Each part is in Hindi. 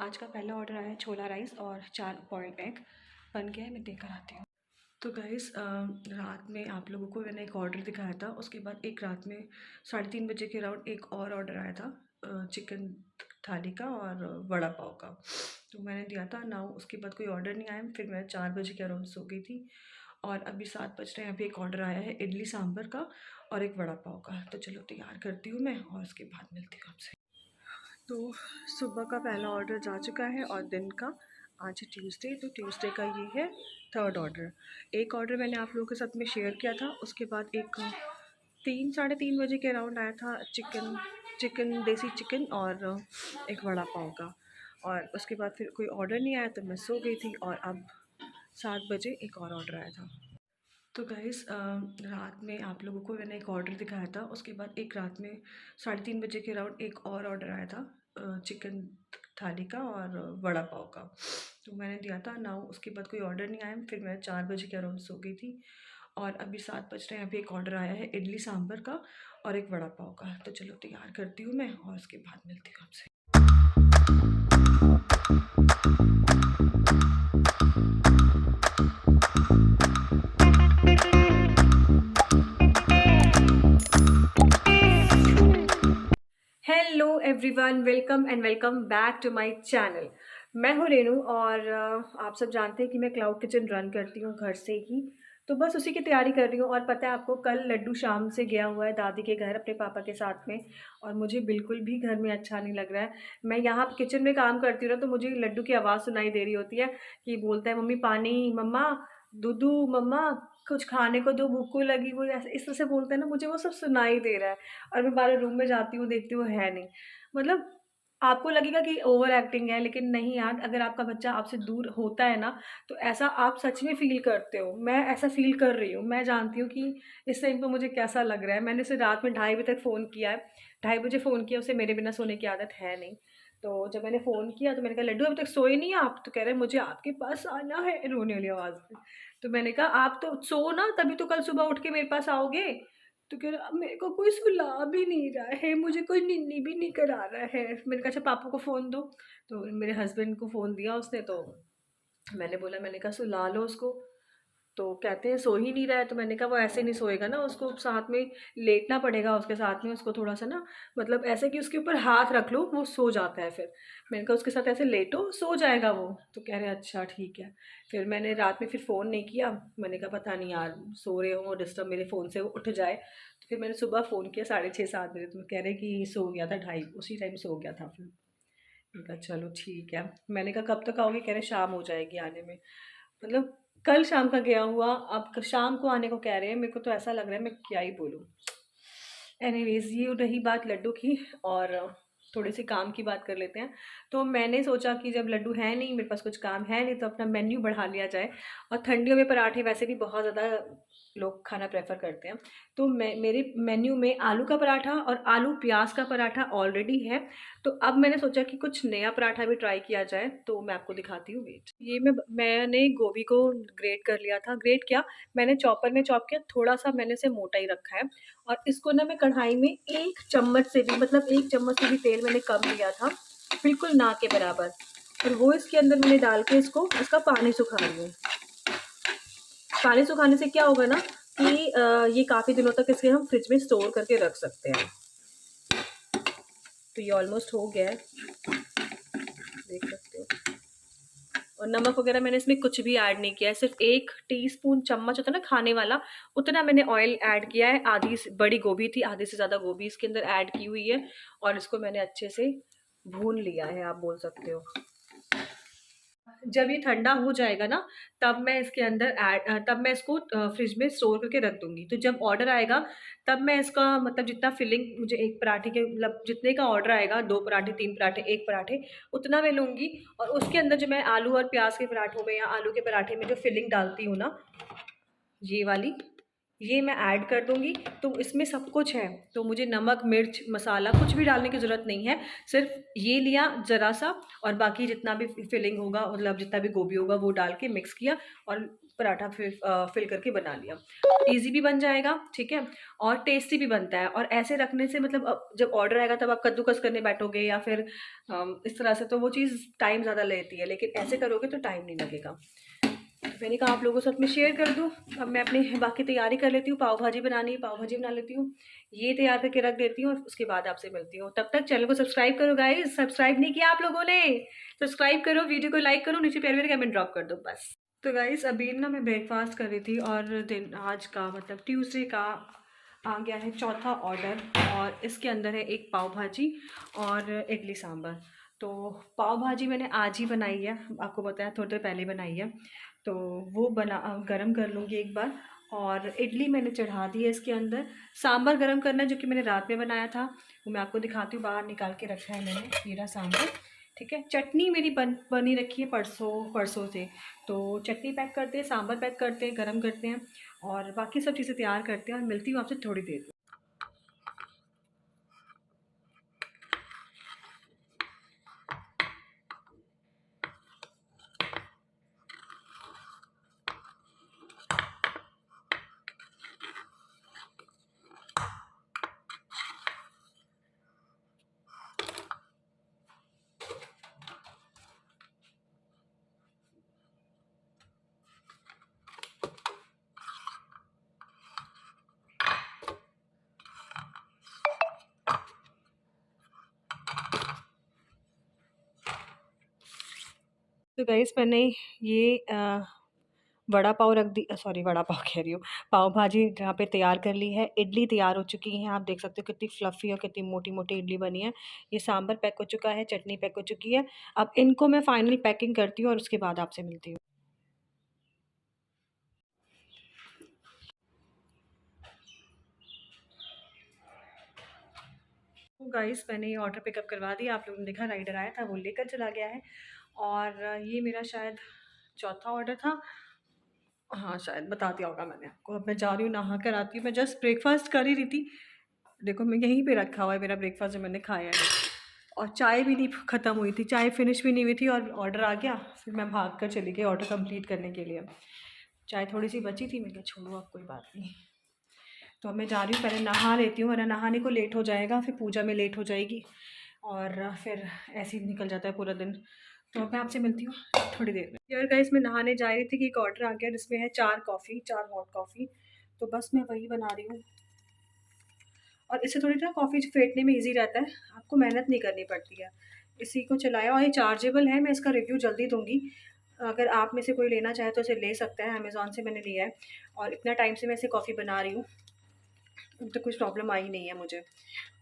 आज का पहला ऑर्डर आया है छोला राइस और 4 बॉइल्ड एग बन गया है। मैं देकर आती हूँ। तो गाइस रात में आप लोगों को मैंने एक ऑर्डर दिखाया था, उसके बाद एक रात में 3:30 बजे के अराउंड एक और ऑर्डर आया था चिकन थाली का और वड़ा पाव का। तो मैंने दिया था ना, उसके बाद कोई ऑर्डर नहीं आया। फिर मैं 4 बजे के अराउंड सो गई थी और अभी 7 बज रहे हैं। अभी एक ऑर्डर आया है इडली सांभर का और एक वड़ा पाव का। तो चलो तैयार करती हूँ मैं और उसके बाद मिलती हूँ आपसे। तो सुबह का पहला ऑर्डर जा चुका है और दिन का आज है ट्यूसडे, तो ट्यूसडे का ये है थर्ड ऑर्डर। एक ऑर्डर मैंने आप लोगों के साथ में शेयर किया था, उसके बाद एक 3 साढ़े 3 बजे के अराउंड आया था चिकन देसी चिकन और एक वड़ा पाव का। और उसके बाद फिर कोई ऑर्डर नहीं आया तो मैं सो गई थी और अब 7 बजे एक और ऑर्डर आया था। तो गाइस रात में आप लोगों को मैंने एक ऑर्डर दिखाया था, उसके बाद एक रात में 3:30 बजे के अराउंड एक और ऑर्डर आया था चिकन थाली का और वड़ा पाव का। तो मैंने दिया था ना, उसके बाद कोई ऑर्डर नहीं आया। फिर मैं 4 बजे के अराउंड सो गई थी और अभी 7 बज रहे हैं। अभी एक ऑर्डर आया है इडली सांभर का और एक वड़ा पाव का। तो चलो तैयार करती हूँ मैं और उसके बाद मिलती हूँ आपसे। Hello everyone, welcome back to my channel. मैं हूँ रेनू और आप सब जानते हैं कि मैं क्लाउड किचन रन करती हूँ घर से ही। तो बस उसी की तैयारी कर रही हूँ। और पता है आपको, कल लड्डू शाम से गया हुआ है दादी के घर अपने पापा के साथ में और मुझे बिल्कुल भी घर में अच्छा नहीं लग रहा है। मैं यहाँ किचन में काम करती हूँ ना, तो मुझे लड्डू की आवाज़ सुनाई दे रही होती है कि बोलता है मम्मी पानी, मम्मा दूधू, मम्मा कुछ खाने को दो, भूख को लगी। वो ऐसे इस तरह से बोलते हैं ना, मुझे वो सब सुनाई दे रहा है। और मैं बाहर रूम में जाती हूँ, देखती हूँ है नहीं। मतलब आपको लगेगा कि ओवर एक्टिंग है, लेकिन नहीं यार, अगर आपका बच्चा आपसे दूर होता है ना, तो ऐसा आप सच में फ़ील करते हो। मैं ऐसा फ़ील कर रही हूँ। मैं जानती हूँ कि इस टाइम पे मुझे कैसा लग रहा है। मैंने उसे रात में 2:30 बजे तक फ़ोन किया है। 2:30 बजे फ़ोन किया, उसे मेरे बिना सोने की आदत है नहीं। तो जब मैंने फ़ोन किया तो मैंने कहा लड्डू अभी तक सोए नहीं आप? तो कह रहे हैं मुझे आपके पास आना है, रोने वाली आवाज़ में। तो मैंने कहा आप तो सो ना, तभी तो कल सुबह उठ के मेरे पास आओगे। तो कह रहा मेरे को कोई सुला भी नहीं रहा है, मुझे कोई निन्नी भी नहीं करा रहा है। मैंने कहा अच्छा पापा को फ़ोन दो। तो मेरे हस्बैंड को फ़ोन दिया उसने, तो मैंने कहा सुला लो उसको। तो कहते हैं सो ही नहीं रहा है। तो मैंने कहा वो ऐसे नहीं सोएगा ना, उसको साथ में लेटना पड़ेगा उसके साथ में, उसको थोड़ा सा ना, मतलब ऐसे कि उसके ऊपर हाथ रख लो, वो सो जाता है। फिर मैंने कहा उसके साथ ऐसे लेटो, सो जाएगा वो। तो कह रहे अच्छा ठीक है। फिर मैंने रात में फिर फ़ोन नहीं किया। मैंने कहा पता नहीं यार, सो रहे हो डिस्टर्ब मेरे फ़ोन से वो उठ जाए। तो फिर मैंने सुबह फ़ोन किया 6:30 7 बजे। तो कह रहे कि सो गया था, 2:30 उसी टाइम सो गया था। फिर मैंने कहा चलो ठीक है। मैंने कहा कब तक आओगे? कह रहे शाम हो जाएगी आने में। मतलब कल शाम का गया हुआ, अब शाम को आने को कह रहे हैं। मेरे को तो ऐसा लग रहा है, मैं क्या ही बोलूँ। एनीवेज़, ये रही बात लड्डू की। और थोड़ी सी काम की बात कर लेते हैं। तो मैंने सोचा कि जब लड्डू है नहीं, मेरे पास कुछ काम है नहीं, तो अपना मेन्यू बढ़ा लिया जाए। और ठंडियों में पराठे वैसे भी बहुत ज़्यादा लोग खाना प्रेफर करते हैं। तो मेरे मेन्यू में आलू का पराठा और आलू प्याज का पराठा ऑलरेडी है। तो अब मैंने सोचा कि कुछ नया पराठा भी ट्राई किया जाए, तो मैं आपको दिखाती हूँ। वेट, ये मैंने गोभी को ग्रेट कर लिया था। ग्रेट क्या, मैंने चॉपर में चॉप किया, थोड़ा सा मैंने इसे मोटा ही रखा है। और इसको ना मैं कढ़ाई में 1 चम्मच से भी, मतलब 1 चम्मच से भी तेल मैंने कम लिया था, बिल्कुल ना के बराबर। और वो इसके अंदर मैंने डाल के इसका पानी सुखा रही हूँ। पानी सुखाने से क्या होगा ना कि ये काफ़ी दिनों तक इसे हम फ्रिज में स्टोर करके रख सकते हैं। तो ये ऑलमोस्ट हो गया है, देख सकते हो। और नमक वगैरह मैंने इसमें कुछ भी ऐड नहीं किया है। सिर्फ 1 टीस्पून चम्मच होता है ना खाने वाला, उतना मैंने ऑयल ऐड किया है। आधी बड़ी गोभी थी, आधे से ज़्यादा गोभी इसके अंदर ऐड की हुई है। और इसको मैंने अच्छे से भून लिया है, आप बोल सकते हो। जब ये ठंडा हो जाएगा ना, तब मैं इसको फ्रिज में स्टोर करके रख दूंगी। तो जब ऑर्डर आएगा तब मैं इसका, मतलब जितना फिलिंग मुझे एक पराठे के, मतलब जितने का ऑर्डर आएगा, 2 पराठे 3 पराठे 1 पराठे, उतना मैं लूँगी। और उसके अंदर जो मैं आलू और प्याज के पराठों में या आलू के पराठे में जो फिलिंग डालती हूँ ना, ये वाली, ये मैं ऐड कर दूँगी। तो इसमें सब कुछ है, तो मुझे नमक, मिर्च, मसाला कुछ भी डालने की ज़रूरत नहीं है। सिर्फ़ ये लिया ज़रा-सा और बाकी जितना भी फिलिंग होगा, मतलब जितना भी गोभी होगा वो डाल के मिक्स किया और पराठा फिल करके बना लिया। ईज़ी भी बन जाएगा, ठीक है? और टेस्टी भी बनता है। और ऐसे रखने से मतलब जब ऑर्डर आएगा तब आप कद्दूकस करने बैठोगे या फिर इस तरह से, तो वो चीज़ टाइम ज़्यादा लेती है, लेकिन ऐसे करोगे तो टाइम नहीं लगेगा। मैंने कहा आप लोगों के साथ में शेयर कर दूँ। अब मैं अपनी बाकी तैयारी कर लेती हूँ, पाव भाजी बनानी है, पाव भाजी बना लेती हूँ। ये तैयार करके रख देती हूँ और उसके बाद आपसे मिलती हूँ। तब तक चैनल को सब्सक्राइब करो गाइस, सब्सक्राइब नहीं किया आप लोगों ने? सब्सक्राइब करो, वीडियो को लाइक करो, नीचे प्यारे-प्यारे कमेंट ड्रॉप कर दो बस। तो गाइस अभी ना मैं ब्रेकफ़ास्ट कर रही थी और दिन आज का मतलब ट्यूसडे का आ गया है चौथा ऑर्डर और इसके अंदर है एक पाव भाजी और इडली सांभर। तो पाव भाजी मैंने आज ही बनाई है, आपको बताया थोड़ी देर पहले बनाई है। तो वो गरम कर लूँगी एक बार। और इडली मैंने चढ़ा दी है इसके अंदर। सांभर गरम करना है जो कि मैंने रात में बनाया था, वो मैं आपको दिखाती हूँ। बाहर निकाल के रखा है मैंने, ये रहा सांभर, ठीक है। चटनी मेरी बनी रखी है परसों से। तो चटनी पैक करते हैं, सांभर पैक करते हैं, गरम करते हैं और बाकी सब चीज़ें तैयार करते हैं और मिलती हूँ आपसे थोड़ी देर में। तो गाइस मैंने ये वड़ा पाव रख दी, सॉरी वड़ा पाव कह रही हूँ, पाव भाजी यहाँ पे तैयार कर ली है। इडली तैयार हो चुकी है, आप देख सकते हो कितनी फ्लफ़ी और कितनी मोटी-मोटी इडली बनी है। ये सांभर पैक हो चुका है, चटनी पैक हो चुकी है। अब इनको मैं फाइनल पैकिंग करती हूँ और उसके बाद आपसे मिलती हूँ। तो गाइस मैंने ये ऑर्डर पिकअप करवा दिया, आप लोगों ने देखा राइडर आया था, वो लेकर चला गया है। और ये मेरा शायद चौथा ऑर्डर था। हाँ, शायद बता दिया होगा मैंने आपको। अब मैं जा रही हूँ, नहा कर आती हूँ। मैं जस्ट ब्रेकफ़ास्ट कर ही रही थी। देखो मैं यहीं पे रखा हुआ है मेरा ब्रेकफ़ास्ट जो मैंने खाया है। और चाय भी नहीं ख़त्म हुई थी, चाय फ़िनिश भी नहीं हुई थी और ऑर्डर आ गया। फिर मैं भाग कर चली गई ऑर्डर कंप्लीट करने के लिए। चाय थोड़ी-सी बची थी, मैंने कहा छोड़ो अब कोई बात नहीं। तो अब मैं जा रही हूँ, पहले नहा लेती हूँ वरना नहाने को लेट हो जाएगा, फिर पूजा में लेट हो जाएगी और फिर ऐसे ही निकल जाता है पूरा दिन। तो अब मैं आपसे मिलती हूँ थोड़ी देर में। यार गाइस मैं नहाने जा रही थी कि एक ऑर्डर आ गया जिसमें है 4 कॉफ़ी, 4 हॉट कॉफ़ी। तो बस मैं वही बना रही हूँ। और इससे थोड़ी ना कॉफ़ी फेंटने में ईज़ी रहता है, आपको मेहनत नहीं करनी पड़ती है। इसी को चलाया और ये चार्जेबल है, मैं इसका रिव्यू जल्दी दूँगी। अगर आप में से कोई लेना चाहे तो इसे ले सकता है, अमेज़न से मैंने लिया है और इतना टाइम से मैं इसे कॉफ़ी बना रही हूँ, तो कुछ प्रॉब्लम आई नहीं है मुझे।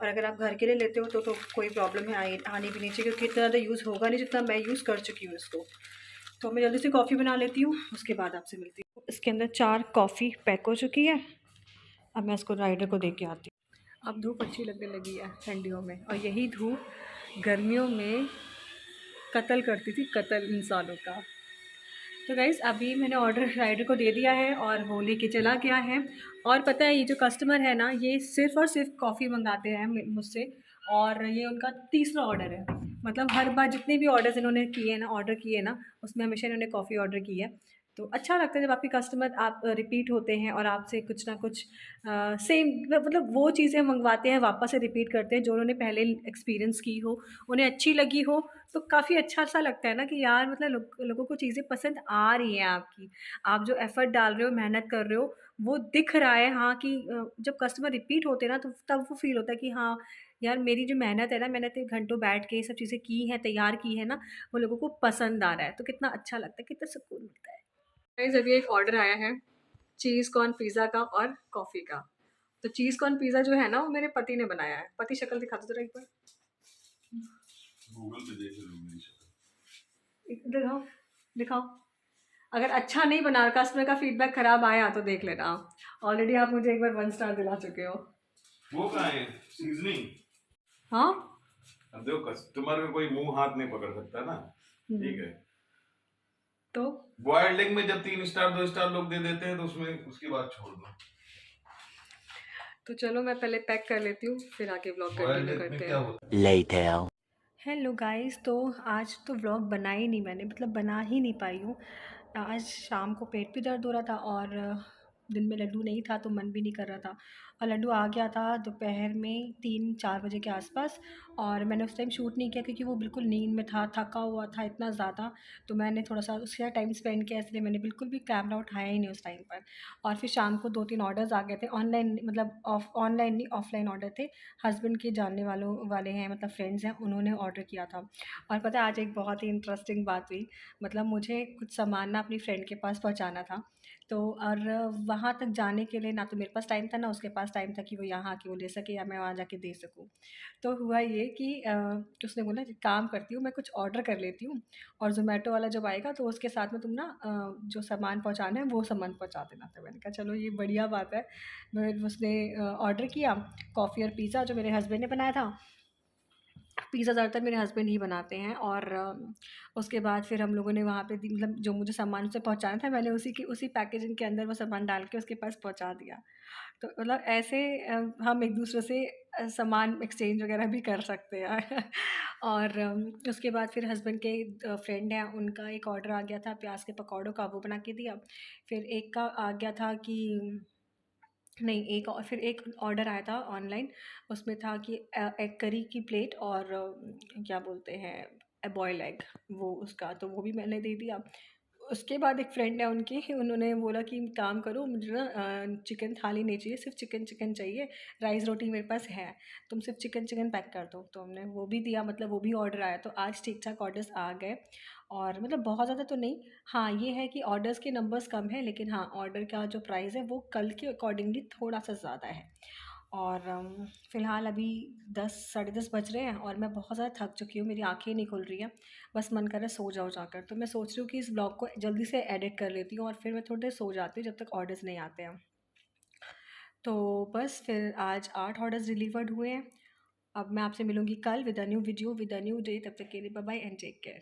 और अगर आप घर के लिए लेते हो तो कोई प्रॉब्लम है आनी भी नहीं चाहिए, क्योंकि इतना ज़्यादा यूज़ होगा नहीं जितना मैं यूज़ कर चुकी हूँ इसको। तो मैं जल्दी से कॉफ़ी बना लेती हूँ, उसके बाद आपसे मिलती हूँ। इसके अंदर 4 कॉफ़ी पैक हो चुकी है। अब मैं इसको राइडर को दे के आती हूँ। अब धूप अच्छी लगने लगी है ठंडियों में, और यही धूप गर्मियों में कत्ल करती थी, कत्ल इंसानों का। तो गाइज़ अभी मैंने ऑर्डर राइडर को दे दिया है और वो लेके चला गया है। और पता है ये जो कस्टमर है ना, ये सिर्फ़ और सिर्फ कॉफ़ी मंगाते हैं मुझसे, और ये उनका तीसरा ऑर्डर है। मतलब हर बार जितने भी ऑर्डर्स इन्होंने किए हैं ना, ऑर्डर किए ना, उसमें हमेशा इन्होंने कॉफ़ी ऑर्डर की है। तो अच्छा लगता है जब आपके कस्टमर आप रिपीट होते हैं और आपसे कुछ ना कुछ सेम मतलब वो चीज़ें मंगवाते हैं, वापस से रिपीट करते हैं जो उन्होंने पहले एक्सपीरियंस की हो, उन्हें अच्छी लगी हो। तो काफ़ी अच्छा-सा लगता है ना कि यार मतलब लोगों को चीज़ें पसंद आ रही हैं आपकी। आप जो एफ़र्ट डाल रहे हो, मेहनत कर रहे हो, वो दिख रहा है, हाँ, कि जब कस्टमर रिपीट होते हैं ना तो तब वो फ़ील होता है कि हाँ, यार मेरी जो मेहनत है ना, मैंने इतने घंटों बैठ के ये सब चीज़ें की हैं, तैयार की है ना, वो लोगों को पसंद आ रहा है। तो कितना अच्छा लगता है, कितना सुकून मिलता है। गाइस अभी एक ऑर्डर आया है चीज़ कॉर्न पिज़्ज़ा का और कॉफ़ी का। तो चीज़ कॉर्न पिज़्ज़ा जो है ना, वो मेरे पति ने बनाया है। पति शक्ल दिखा दो ज़रा एक बार। गूगल पे देख लो मेरी शक्ल। दिखाओ, दिखाओ। अगर अच्छा नहीं बना, कस्टमर का फीडबैक खराब आया तो देख लेना। ऑलरेडी आप मुझे एक बार 1 स्टार दिला चुके हो। वो कहाँ है सीजनिंग? हाँ? अब देखो कस्टमर का कोई मुंह हाथ नहीं पकड़ सकता ना, ठीक है? तो बॉइल्ड एग में जब 3 स्टार 2 स्टार लोग दे देते हैं तो उसमें उसकी बात छोड़ दो। तो चलो मैं पहले पैक कर लेती हूँ, फिर आगे व्लॉग कंटिन्यू करते हैं। Later. हेलो गाइस, तो आज तो व्लॉग बना ही नहीं मैंने, मतलब बना ही नहीं पाई हूँ। आज शाम को पेट भी दर्द हो रहा था और दिन में लड्डू नहीं था तो मन भी नहीं कर रहा था। और लड्डू आ गया था दोपहर में 3-4 बजे के आसपास। और मैंने उस टाइम शूट नहीं किया क्योंकि वो बिल्कुल नींद में था, थका हुआ था इतना ज़्यादा। तो मैंने थोड़ा सा उसके साथ टाइम स्पेंड किया, इसलिए मैंने बिल्कुल भी कैमरा उठाया ही नहीं उस टाइम पर। और फिर शाम को 2-3 ऑर्डर्स आ गए थे ऑनलाइन, मतलब ऑनलाइन नहीं, ऑफलाइन ऑर्डर थे। हस्बैंड के जानने वालों वाले हैं, मतलब फ्रेंड्स हैं, उन्होंने ऑर्डर किया था। और पता है आज एक बहुत ही इंटरेस्टिंग बात हुई। मतलब मुझे कुछ सामान ना अपनी फ्रेंड के पास पहुंचाना था। तो और वहाँ तक जाने के लिए ना तो मेरे पास टाइम था ना उसके पास टाइम था कि वो यहाँ आके वो ले सके या मैं वहाँ जाके दे सकूँ। तो हुआ ये कि उसने बोला "एक काम करती हूँ, मैं कुछ ऑर्डर कर लेती हूँ और ज़ोमैटो वाला जब आएगा तो उसके साथ में तुम ना जो सामान पहुँचाना है वो सामान पहुँचा देना"। तो मैंने कहा चलो ये बढ़िया बात है। मैं उसने ऑर्डर किया कॉफ़ी और पिज़्ज़ा जो मेरे हस्बैंड ने बनाया था। पिज़्ज़ा ज़्यादातर मेरे हस्बैंड ही बनाते हैं। और उसके बाद फिर हम लोगों ने वहाँ पे मतलब जो मुझे सामान उसे पहुँचाना था मैंने उसी पैकेजिंग के अंदर वो सामान डाल के उसके पास पहुँचा दिया। तो मतलब ऐसे हम एक दूसरे से सामान एक्सचेंज वगैरह भी कर सकते हैं। और उसके बाद फिर हस्बैंड के फ्रेंड हैं, उनका एक ऑर्डर आ गया था प्याज के पकौड़ों का, वो बना के दिया। फिर एक का आ गया था कि नहीं, एक और फिर एक ऑर्डर आया था ऑनलाइन। उसमें था कि एग करी की प्लेट और क्या बोलते हैं बॉयल एग, वो उसका तो वो भी मैंने दे दिया। उसके बाद एक फ्रेंड है उनकी, उन्होंने बोला कि काम करो मुझे ना चिकन थाली नहीं चाहिए, सिर्फ चिकन चिकन चाहिए। राइस रोटी मेरे पास है, तुम सिर्फ चिकन चिकन पैक कर दो। तो हमने वो भी दिया, मतलब वो भी ऑर्डर आया। तो आज ठीक ठाक ऑर्डर्स आ गए। और मतलब बहुत ज़्यादा तो नहीं। हाँ, ये है कि ऑर्डर्स के नंबर्स कम हैं, लेकिन हाँ, ऑर्डर का जो प्राइस है वो कल के अकॉर्डिंगली थोड़ा-सा ज़्यादा है। और फ़िलहाल अभी 10 साढ़े 10 बज रहे हैं और मैं बहुत ज़्यादा थक चुकी हूँ, मेरी आँखें नहीं खुल रही हैं। बस मन कर रहा है सो जाऊँ जाकर। तो मैं सोच रही हूँ कि इस ब्लॉग को जल्दी से एडिट कर लेती हूँ और फिर मैं थोड़ी देर सो जाती हूँ जब तक ऑर्डर्स नहीं आते हैं। तो बस फिर आज 8 ऑर्डर्स डिलीवर्ड हुए हैं। अब मैं आपसे मिलूँगी कल with a new video, with a new day. तब तक के लिए bye bye and take care.